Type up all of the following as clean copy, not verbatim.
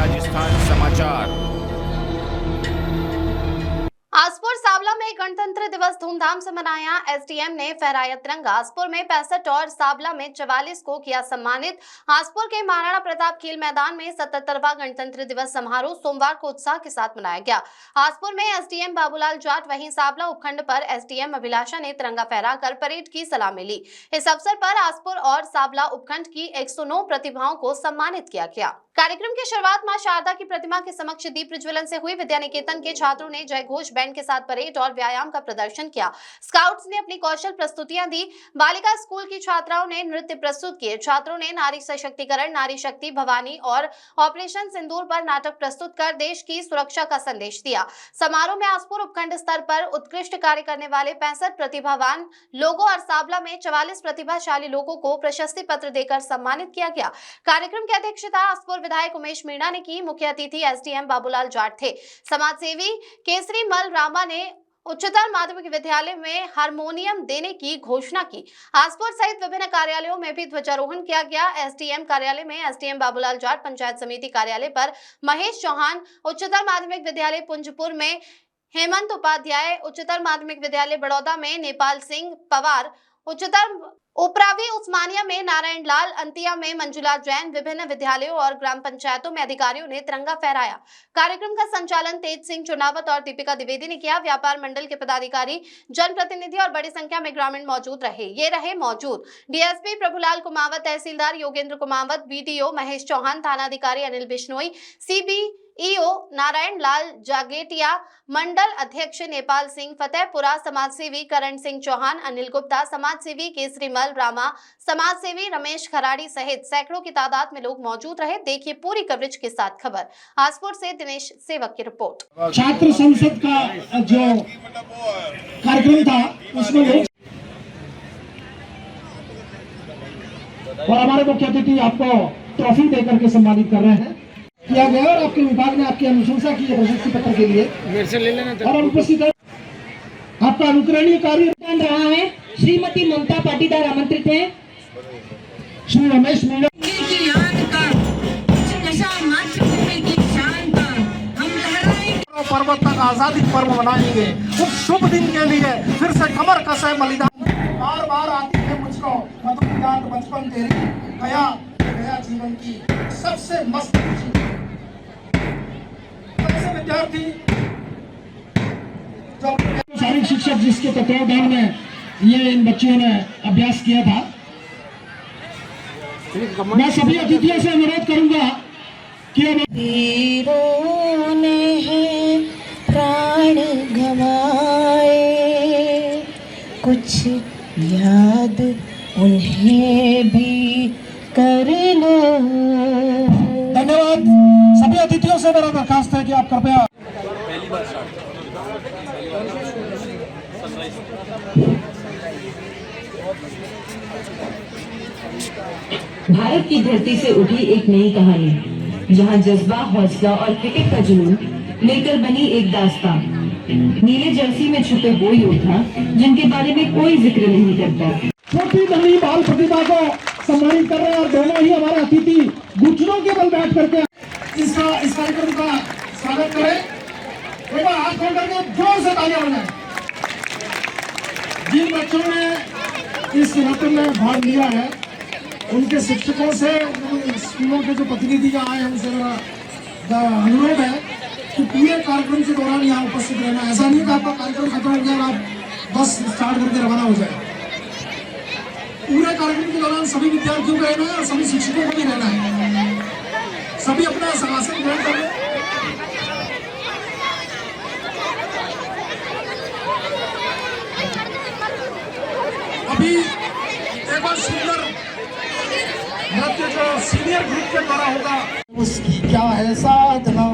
राजस्थान समाचार। आसपुर सावला में गणतंत्र दिवस धूमधाम से मनाया। एसडीएम ने फहराया तिरंगा। आसपुर में 65 और सावला में 44 को किया सम्मानित। आसपुर के महाराणा प्रताप खेल मैदान में 77वां गणतंत्र दिवस समारोह सोमवार को उत्साह के साथ मनाया गया। आसपुर में एसडीएम बाबूलाल जाट, वहीं सावला उपखंड पर एसडीएम अभिलाषा ने तिरंगा फहराकर परेड की सलामी ली। इस अवसर पर आसपुर और सावला उपखंड की 109 प्रतिभाओं को सम्मानित किया गया। कार्यक्रम की शुरुआत मां शारदा की प्रतिमा के समक्ष दीप प्रज्वलन से हुई। विद्या निकेतन के छात्रों ने जय घोष बैंड के साथ परेड और व्यायाम का प्रदर्शन किया। स्काउट्स ने अपनी कौशल प्रस्तुतियां दी। बालिका स्कूल की छात्राओं ने नृत्य प्रस्तुत किए। छात्रों ने नारी सशक्तिकरण, नारी शक्ति, भवानी और ऑपरेशन सिंदूर पर नाटक प्रस्तुत कर देश की सुरक्षा का संदेश दिया। समारोह में आसपुर उपखंड स्तर पर उत्कृष्ट कार्य करने वाले 65 प्रतिभावान लोगों और सावला में 44 प्रतिभाशाली लोगों को प्रशस्ति पत्र देकर सम्मानित किया गया। कार्यक्रम की अध्यक्षता आसपुर विधायक उमेश मीणा ने की। मुख्य अतिथि एसडीएम बाबूलाल जाट थे। समाजसेवी केसरी मल रामा ने उच्चतर माध्यमिक विद्यालय में हारमोनियम देने की घोषणा की। आसपुर सहित विभिन्न कार्यालयों में भी ध्वजारोहण किया गया। एसडीएम कार्यालय में एसडीएम बाबूलाल जाट, पंचायत समिति कार्यालय पर महेश चौहान, उच्चतर माध्यमिक विद्यालय पुंजपुर में हेमंत उपाध्याय, उच्चतर माध्यमिक विद्यालय बड़ौदा में नेपाल सिंह पवार, उच्चतर उपरावी उस्मानिया में नारायण लाल, अंतिया में मंजुला जैन, विभिन्न विद्यालयों और ग्राम पंचायतों में अधिकारियों ने तिरंगा फहराया। कार्यक्रम का संचालन तेज सिंह चुनावत और दीपिका द्विवेदी ने किया। व्यापार मंडल के पदाधिकारी, जनप्रतिनिधि और बड़ी संख्या में ग्रामीण मौजूद रहे मौजूद डीएसपी प्रभुलाल कुमावत, तहसीलदार योगेंद्र कुमावत, बीडीओ महेश चौहान, थानाधिकारी अनिल बिश्नोई, सीबीईओ नारायण लाल जागेटिया, मंडल अध्यक्ष नेपाल सिंह फतेहपुरा, समाजसेवी करण सिंह चौहान, अनिल गुप्ता, समाजसेवी केसरी मल रामा, समाजसेवी रमेश खराड़ी सहित सैकड़ों की तादाद में लोग मौजूद रहे। देखिए पूरी कवरेज के साथ खबर। आसपुर से दिनेश सेवक की रिपोर्ट। छात्र संसद का जो कार्यक्रम था उसमें लोग और हमारे मुख्य अतिथि आपको ट्रॉफी देकर के सम्मानित कर रहे हैं किया गया और आपके विभाग ने आपकी अनुशंसा की है प्रशस्ति पत्र के लिए। मेरे से ले लेना और उपस्थित है आपका अनुकरणीय कार्य रहा है। श्रीमती ममता पाटीदार आमंत्रित है। श्री रमेश मीणा पर्वत तक आजादी पर्व मनाएंगे। उस शुभ दिन के लिए फिर से कमर कसे बलिदान बार बार आती है मुझको मधुर बचपन तेरी गया जीवन की सबसे मस्त विद्यार्थी शारीरिक शिक्षक जिसके तत्वावधान में ये इन बच्चों ने अभ्यास किया था। मैं सभी अतिथियों से अनुरोध करूंगा कि वीरों ने प्राण गंवाए, कुछ याद उन्हें भी कर लो। धन्यवाद। सभी अतिथियों से मेरा दरखास्त है कि आप कृपया भारत की धरती से उठी एक नई कहानी, जहां जज्बा, हौसला और क्रिकेट का जुनून लेकर बनी एक दास्तान। नीले जर्सी में छुपे वो योद्धा जिनके बारे में कोई जिक्र नहीं करता। छोटी नन्ही बाल प्रतिभा को सम्मानित कर रहे हैं और दोनों ही हमारे अतिथि घुटनों के बल बैठ करके इस कार्यक्रम का स्वागत करें। एक बार हाथ खोल करके जोर से तालियां बजाएं। जिन बच्चों ने इस नृत्य में भाग लिया है उनके शिक्षकों से, स्कूलों के जो प्रतिनिधि यहाँ आए हैं उनसे मेरा अनुरोध है कि पूरे कार्यक्रम के दौरान यहाँ उपस्थित रहना। ऐसा नहीं कि आपका कार्यक्रम खत्म हो गया और आप बस स्टार्ट करके रवाना हो जाए। पूरे कार्यक्रम के दौरान सभी विद्यार्थियों को रहना है और सभी शिक्षकों को भी रहना है। सभी अपना आसन ग्रहण कर लें। अभी एक बार सुंदर नृत्य जो सीनियर ग्रुप के द्वारा होगा उसकी क्या है साधना,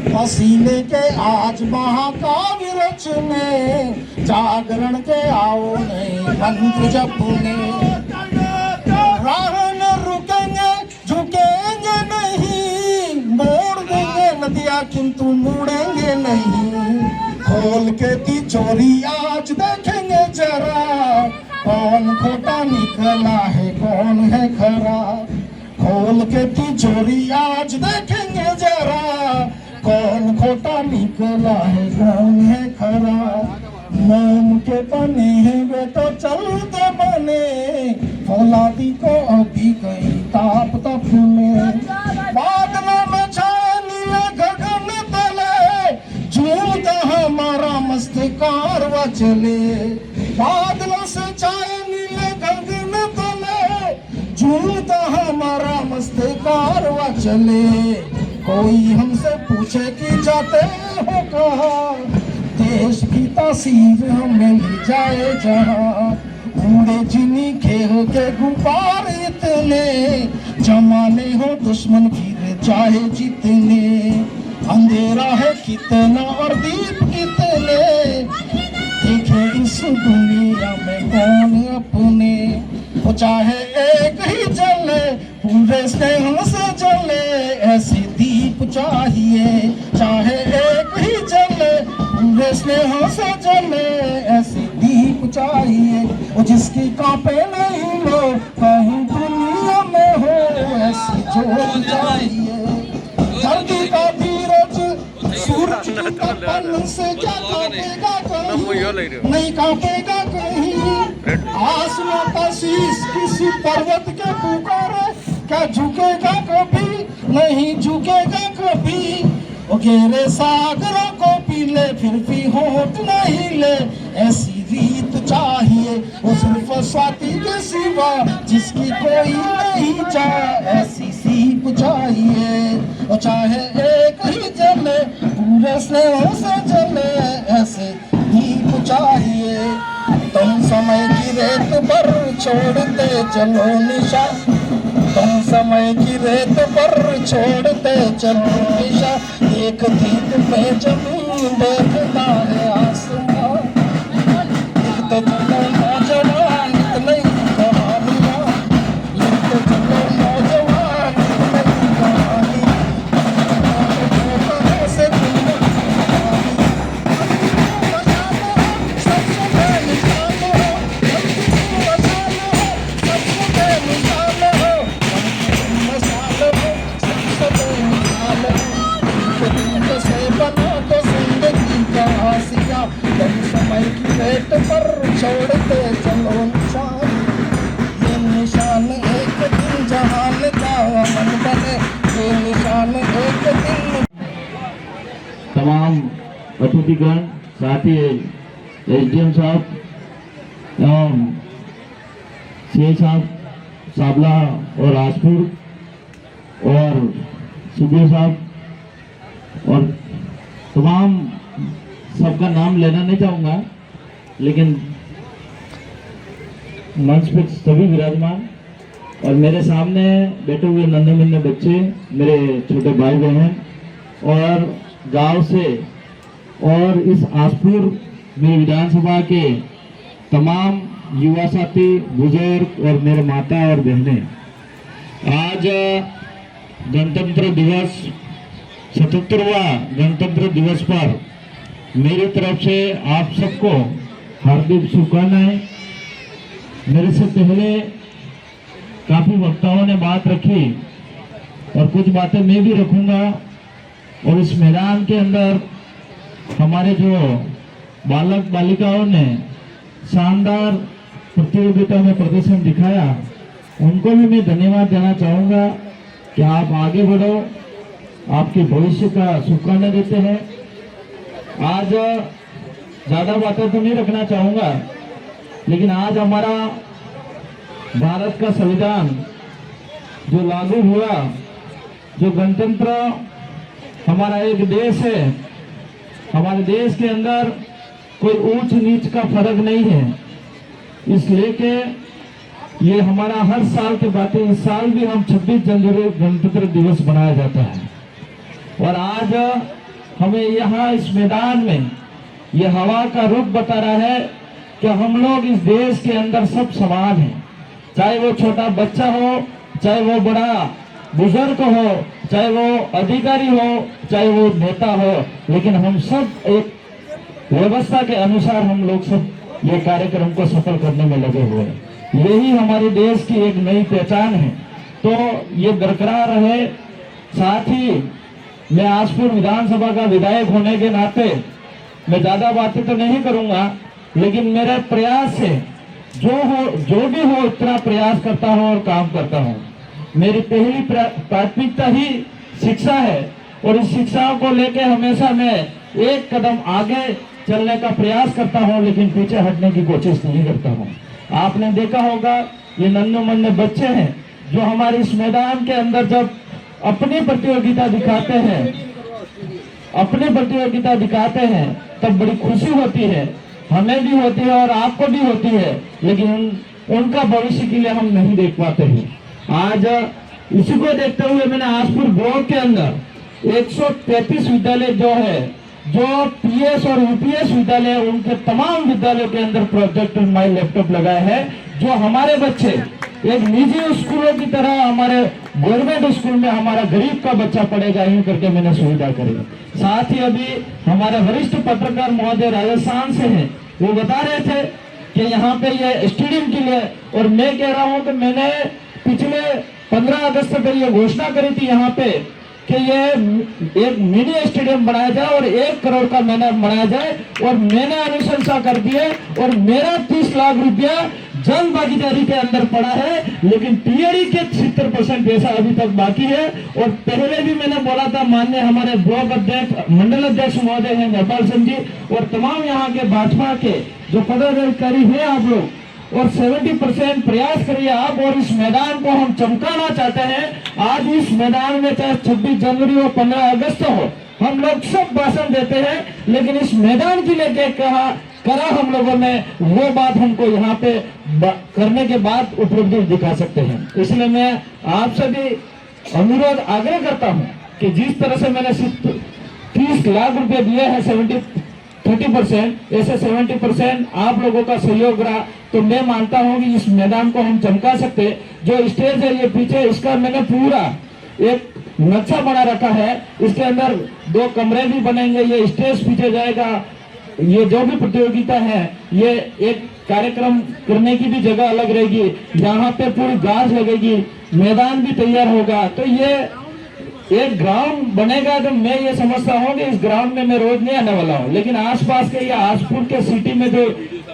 पसीने के आज महाकाव्य रचने, जागरण के आओ नए मंत्र जपने, राह न रुकेंगे झुकेंगे नहीं, मोड़ देंगे नदियाँ किंतु मुड़ेंगे नहीं, खोल के तिजोरी आज देखेंगे जरा, कौन खोटा निकला है कौन है खरा, खोल के तिजोरी आज देखेंगे जरा। निकला है कौन है खरा, मोम के बने हैं वे तो चलते बने, फौलादी को अभी कहीं ताप तपने, बादलों में छाए नीले गगन तले, झूमता हमारा मस्त कारवा चले, बादलों से छाए नीले गगन तले, झूमता हमारा मस्त कारवा चले। कोई हमसे पूछे कि जाते हो कहाँ, देश की तासीर हमें ले जाए जहाँ, उड़े जिनी खेल के गुब्बारे इतने, जमाने हो दुश्मन गिर चाहे जितने, अंधेरा है कितना और दीप कितने, देखे इस दुनिया में कौन अपने, वो चाहे एक ही जले पूरे स्नेह से जले, ऐसे दीप चाहिए, चाहे एक ही जले पूरे स्नेह से जले, ऐसे दीप चाहिए, वो जिसकी कांपे नहीं लो कहीं दुनिया में हो, ऐसी जोत चाहिए। धरती का धीरज सूरज की तपन से क्या कांपेगा कहीं, नहीं कांपेगा कहीं, आसमां का शीश किसी पर्वत के पुकारे, क्या झुकेगा कभी, नहीं झुकेगा कभी, वो गहरे सागरों को पी ले फिर भी होठ नहीं ले, ऐसी रीत चाहिए वो सिर्फ स्वाति के सिवा जिसकी कोई नहीं चाहे, ऐसी सीप चाहिए, वो चाहे एक ही जले पूरे स्नेह से जले, ऐसे दीप चाहिए। तुम समय की रेत पर छोड़ते चलो निशा, तुम समय की रेत पर छोड़ते चलो निशा, एक दीप पे जमीन देखता है आसमां, लिखते चलो नौजवान इतनी कहानियां, लिखते चलो नौजवान इतनी कहानी, से समय की रेत पर छोड़ते चलो निशान, ये निशान एक दिन जहान का मन बने, ये निशान एक दिन। तमाम अतिथिगण, साथ ही एसडीएम साहब एवं सीए साहब साबला और राजपुर और सुबह साहब और तमाम सबका नाम लेना नहीं चाहूँगा, लेकिन मंच पे सभी विराजमान और मेरे सामने बैठे हुए नन्हे मुन्ने बच्चे, मेरे छोटे भाई बहन और गांव से और इस आसपुर में विधानसभा के तमाम युवा साथी, बुजुर्ग और मेरे माता और बहनें, आज गणतंत्र दिवस 77वां गणतंत्र दिवस पर मेरी तरफ से आप सबको हार्दिक शुभकामनाएं। मेरे से पहले काफी वक्ताओं ने बात रखी और कुछ बातें मैं भी रखूंगा, और इस मैदान के अंदर हमारे जो बालक बालिकाओं ने शानदार प्रतियोगिता में प्रदर्शन दिखाया, उनको भी मैं धन्यवाद देना चाहूँगा कि आप आगे बढ़ो, आपके भविष्य का शुभकामना देते हैं। आज ज़्यादा बातें तो नहीं रखना चाहूँगा, लेकिन आज हमारा भारत का संविधान जो लागू हुआ, जो गणतंत्र हमारा एक देश है, हमारे देश के अंदर कोई ऊंच नीच का फर्क नहीं है, इसलिए कि ये हमारा हर साल की बातें, इस साल भी हम 26 जनवरी गणतंत्र दिवस मनाया जाता है। और आज हमें यहाँ इस मैदान में ये हवा का रुख बता रहा है कि हम लोग इस देश के अंदर सब समान हैं, चाहे वो छोटा बच्चा हो, चाहे वो बड़ा बुजुर्ग हो, चाहे वो अधिकारी हो, चाहे वो नेता हो, लेकिन हम सब एक व्यवस्था के अनुसार हम लोग सब ये कार्यक्रम को सफल करने में लगे हुए हैं। यही हमारे देश की एक नई पहचान है, तो ये बरकरार रहे। साथ ही मैं आसपुर विधानसभा का विधायक होने के नाते मैं ज्यादा बातें तो नहीं करूंगा, लेकिन मेरे प्रयास से जो भी हो इतना प्रयास करता हूं और काम करता हूं। मेरी पहली प्राथमिकता ही शिक्षा है और इस शिक्षा को लेके हमेशा मैं एक कदम आगे चलने का प्रयास करता हूं, लेकिन पीछे हटने की कोशिश नहीं करता हूं। आपने देखा होगा ये नन्हे मुन्ने बच्चे हैं जो हमारे इस मैदान के अंदर जब अपनी प्रतियोगिता दिखाते हैं तब बड़ी खुशी होती है, हमें भी होती है और आपको भी होती है, लेकिन उनका भविष्य के लिए हम नहीं देख पाते हैं। आज इसी को देखते हुए मैंने आसपुर ब्लॉक के अंदर 133 विद्यालय जो पीएस और यूपीएस विद्यालय, उनके तमाम विद्यालयों के अंदर प्रोजेक्टर माई लैपटॉप लगाए हैं, जो हमारे बच्चे एक निजी स्कूलों की तरह हमारे गवर्नमेंट स्कूल में हमारा गरीब का बच्चा पढ़ेगा, यूं करके मैंने सुविधा करी। साथ ही अभी हमारे वरिष्ठ पत्रकार महोदय राजस्थान से हैं, वो बता रहे थे कि यहाँ पे ये स्टेडियम के लिए, और मैं कह रहा हूँ कि मैंने पिछले 15 अगस्त पर ये घोषणा करी थी यहाँ पे कि ये एक मिनी स्टेडियम बनाया जाए और 1 करोड़ का मैदान बनाया जाए, और मैंने अनुशंसा कर दी है और मेरा 30 लाख रुपया जन भागीदारी के अंदर पड़ा है, लेकिन टीएडी के 70% पैसा अभी तक बाकी है। और पहले भी मैंने बोला था, माननीय हमारे ब्लॉक अध्यक्ष मंडल अध्यक्ष महोदय हैं नेपाल सिंह जी और तमाम यहाँ के भाजपा के जो पदाधिकारी हैं आप लोग, और 70% प्रयास करिए आप, और इस मैदान को हम चमकाना चाहते हैं। आज इस मैदान में चाहे 26 जनवरी हो 15 अगस्त हो, हम लोग सब भाषण देते हैं, लेकिन इस मैदान के लिए करा हम लोगों ने वो बात हमको यहाँ पे करने के बाद उपलब्धि दिखा सकते हैं। इसलिए मैं आपसे भी अनुरोध आग्रह करता हूँ कि जिस तरह से मैंने 30 लाख रुपए दिए हैं 30%, ऐसे 70% आप लोगों का सहयोग रहा तो मैं मानता हूं कि इस मैदान को हम चमका सकते। जो स्टेज है ये पीछे, इसका मैंने पूरा एक नक्शा बना रखा है, इसके अंदर 2 कमरे भी बनेंगे, ये स्टेज पीछे जाएगा, ये जो भी प्रतियोगिता है ये एक कार्यक्रम करने की भी जगह अलग रहेगी, यहाँ पे पूरी घास लगेगी, मैदान भी तैयार होगा, तो ये एक ग्राउंड बनेगा। तो मैं ये समझता हूँ कि इस ग्राउंड में मैं रोज नहीं आने वाला हूँ, लेकिन आसपास के या आसपुर के सिटी में जो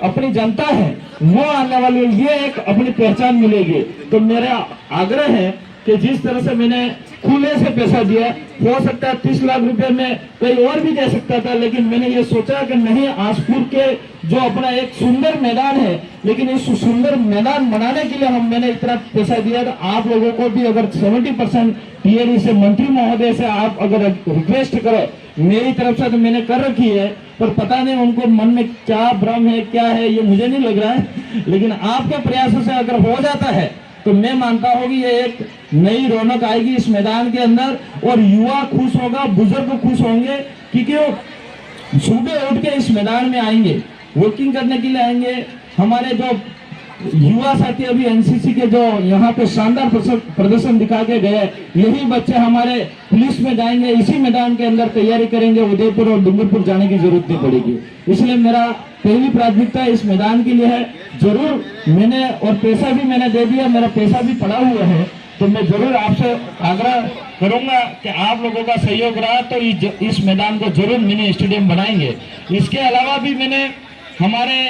अपनी जनता है वो आने वाली है, ये एक अपनी पहचान मिलेगी। तो मेरा आग्रह है कि जिस तरह से मैंने खुले से पैसा दिया, हो सकता है 30 लाख रुपए में कोई और भी दे सकता था, लेकिन मैंने ये सोचा कि नहीं, आसपुर के जो अपना एक सुंदर मैदान है, लेकिन इस सुंदर मैदान बनाने के लिए मैंने इतना पैसा दिया। तो आप लोगों को भी अगर 70% टीएडी से मंत्री महोदय से आप अगर रिक्वेस्ट करो, मेरी तरफ से तो मैंने कर रखी है, पर पता नहीं उनको मन में क्या भ्रम है, क्या है, ये मुझे नहीं लग रहा है, लेकिन आपके प्रयासों से अगर हो जाता है तो मैं मानता हूँ कि ये एक नई रौनक आएगी इस मैदान के अंदर, और युवा खुश होगा, बुजुर्ग खुश होंगे, क्योंकि वो सुबह उठ के इस मैदान में आएंगे, वॉकिंग करने के लिए आएंगे। हमारे जो युवा साथी अभी एनसीसी के जो यहाँ पे शानदार प्रदर्शन दिखा के गए, यही बच्चे हमारे पुलिस में जाएंगे, इसी मैदान के अंदर तैयारी करेंगे, उदयपुर और डूंगरपुर जाने की जरूरत नहीं पड़ेगी। इसलिए मेरा पहली प्राथमिकता इस मैदान के लिए है। जरूर मैंने, और पैसा भी मैंने दे दिया, मेरा पैसा भी पड़ा हुआ है, तो मैं जरूर आपसे आग्रह करूंगा कि आप लोगों का सहयोग रहा तो इस मैदान को जरूर मिनी स्टेडियम बनाएंगे। इसके अलावा भी मैंने हमारे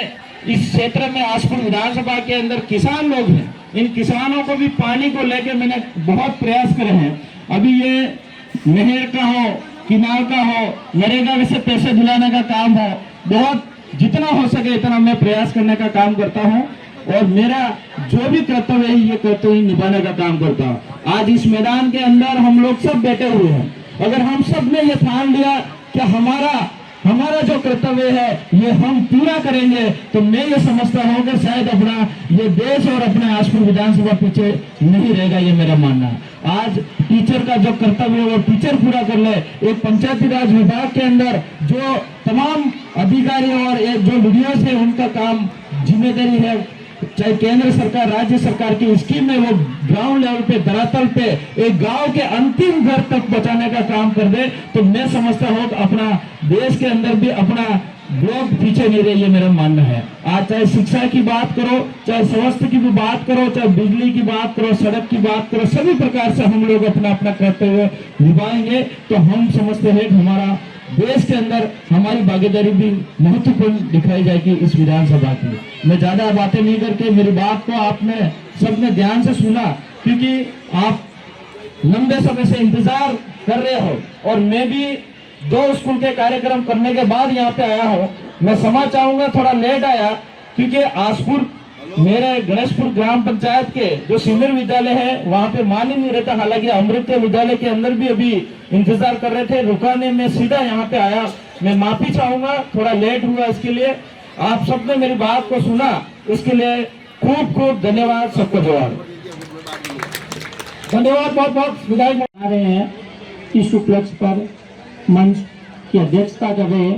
इस क्षेत्र में आसपुर विधानसभा के अंदर किसान लोग हैं, इन किसानों को भी पानी को लेकर मैंने बहुत प्रयास करे हैं। अभी ये नहर का हो, किनार का हो, नरेगा से पैसे दिलाने का काम हो, बहुत जितना हो सके इतना मैं प्रयास करने का काम करता हूं, और मेरा जो भी कर्तव्य है ये कर्तव्य निभाने का काम करता हूं। आज इस मैदान के अंदर हम लोग सब बैठे हुए हैं, अगर हम सब ने ये ठान लिया कि हमारा जो कर्तव्य है ये हम पूरा करेंगे, तो मैं ये समझता हूँ कि शायद अपना ये देश और अपने आसपुर विधानसभा पीछे नहीं रहेगा, ये मेरा मानना है। आज टीचर का जो कर्तव्य है वो टीचर पूरा कर ले। एक पंचायती राज विभाग के अंदर जो तमाम अधिकारी और जो वीडियोस है उनका काम जिम्मेदारी है, चाहे केंद्र सरकार राज्य सरकार की स्कीम है, वो ग्राउंड लेवल पे धरातल पे एक गांव के अंतिम घर तक पहुंचाने का काम कर दे, तो मैं समझता हूँ कि अपना देश के अंदर भी अपना ब्लॉक पीछे नहीं रही है, मेरा मानना है। आज चाहे शिक्षा की बात करो, चाहे स्वास्थ्य की भी बात करो, चाहे बिजली की बात करो, सड़क की बात करो, सभी प्रकार से हम लोग अपना अपना कर्तव्य निभाएंगे तो हम समझते हैं कि हमारा देश के अंदर हमारी भागीदारी भी महत्वपूर्ण दिखाई जाएगी इस विधानसभा की। मैं ज्यादा बातें नहीं करके मेरी बात को आपने सबने ध्यान से सुना, क्योंकि आप लंबे समय से इंतजार कर रहे हो और मैं भी 2 स्कूल के कार्यक्रम करने के बाद यहाँ पे आया हूँ। मैं क्षमा चाहूंगा, थोड़ा लेट आया, क्योंकि आसपुर मेरे गणेशपुर ग्राम पंचायत के जो सीनियर विद्यालय है वहाँ पे मान ही नहीं रहता। हालांकि अमृत विद्यालय के अंदर भी अभी इंतजार कर रहे थे, रुकाने में सीधा यहाँ पे आया। मैं माफी चाहूंगा, थोड़ा लेट हुआ इसके लिए। आप सबने मेरी बात को सुना, इसके लिए खूब खूब धन्यवाद। सबको जवाब धन्यवाद। बहुत बहुत विधायक आ रहे हैं। इस उपलक्ष्य पर मंच की अध्यक्षता कर रहे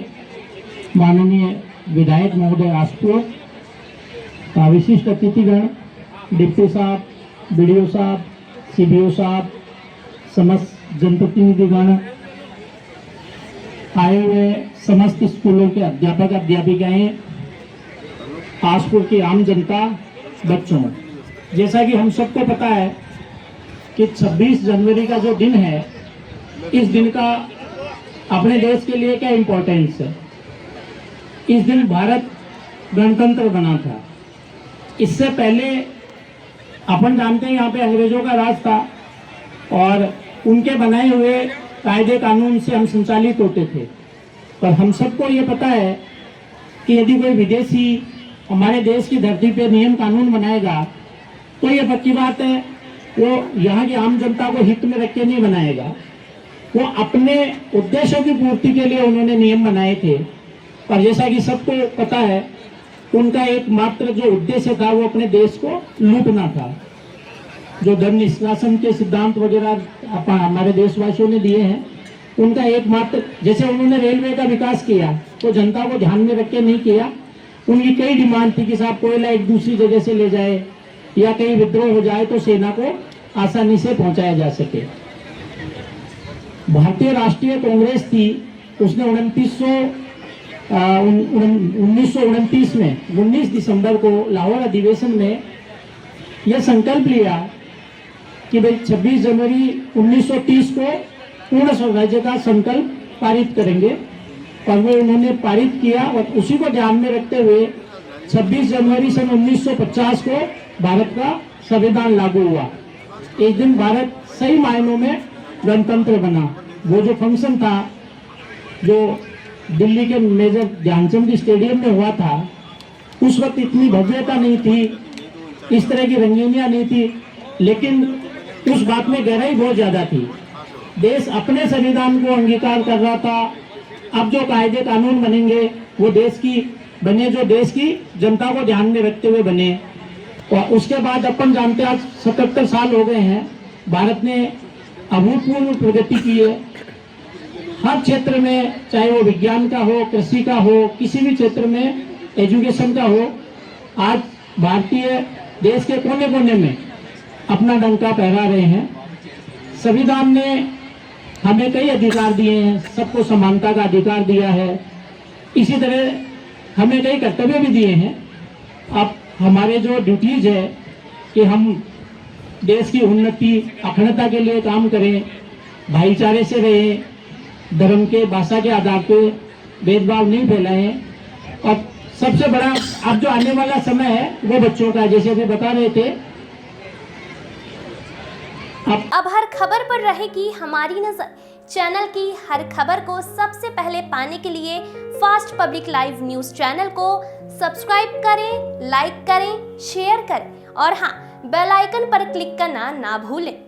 माननीय विधायक महोदय आसपुर, विशिष्ट अतिथिगण, डिप्टी साहब, बीडीओ साहब, सीबीओ साहब, समस्त जनप्रतिनिधिगण, आए हुए समस्त स्कूलों के अध्यापक अध्यापिकाएं, आसपुर की आम जनता, बच्चों, जैसा कि हम सबको पता है कि 26 जनवरी का जो दिन है, इस दिन का अपने देश के लिए क्या इम्पोर्टेंस है। इस दिन भारत गणतंत्र बना था। इससे पहले अपन जानते हैं यहाँ पे अंग्रेजों का राज था और उनके बनाए हुए कायदे कानून से हम संचालित होते थे। पर हम सबको ये पता है कि यदि कोई विदेशी हमारे देश की धरती पे नियम कानून बनाएगा तो ये पक्की बात है वो यहाँ की आम जनता को हित में रख के नहीं बनाएगा। वो अपने उद्देश्यों की पूर्ति के लिए उन्होंने नियम बनाए थे। पर जैसा कि सबको पता है, उनका एकमात्र जो उद्देश्य था वो अपने देश को लूटना था। जो धन निष्कासन के सिद्धांत वगैरह हमारे देशवासियों ने दिए हैं, उनका एकमात्र, जैसे उन्होंने रेलवे का विकास किया तो जनता को ध्यान में रख के नहीं किया। उनकी कई डिमांड थी कि साहब कोयला एक दूसरी जगह से ले जाए या कहीं विद्रोह हो जाए तो सेना को आसानी से पहुंचाया जा सके। भारतीय राष्ट्रीय कांग्रेस थी, उसने 1929 में 19 दिसंबर को लाहौर अधिवेशन में यह संकल्प लिया कि भाई 26 जनवरी 1930 को पूर्ण स्वराज्य का संकल्प पारित करेंगे। और वो उन्होंने पारित किया और उसी को ध्यान में रखते हुए 26 जनवरी सन 1950 को भारत का संविधान लागू हुआ। एक दिन भारत सही मायनों में गणतंत्र बना। वो जो फंक्शन था जो दिल्ली के मेजर ध्यानचंद स्टेडियम में हुआ था, उस वक्त इतनी भव्यता नहीं थी, इस तरह की रंगीनियां नहीं थी, लेकिन उस बात में गहराई बहुत ज्यादा थी। देश अपने संविधान को अंगीकार कर रहा था। अब जो कायदे कानून बनेंगे वो देश की बने, जो देश की जनता को ध्यान में रखते हुए बने। और उसके बाद अपन जानते हैं आज 77 साल हो गए हैं, भारत ने अभूतपूर्व प्रगति की है हर क्षेत्र में, चाहे वो विज्ञान का हो, कृषि का हो, किसी भी क्षेत्र में, एजुकेशन का हो। आज भारतीय देश के कोने कोने में अपना डंका फहरा रहे हैं। संविधान ने हमें कई अधिकार दिए हैं, सबको समानता का अधिकार दिया है, इसी तरह हमें कई कर्तव्य भी दिए हैं। अब हमारे जो ड्यूटीज है कि हम देश की उन्नति, अखंडता के लिए काम करें, भाईचारे से रहें, धर्म के, भाषा के आधार पे भेदभाव नहीं फैलाएं। और सबसे बड़ा अब जो आने वाला समय है वो बच्चों का, जैसे अभी बता रहे थे। अब हर खबर पर रहेगी हमारी नजर। चैनल की हर खबर को सबसे पहले पाने के लिए fast public live news channel को सब्सक्राइब करें, लाइक करें, शेयर करें और हाँ, बेल आइकन पर क्लिक करना ना भूलें।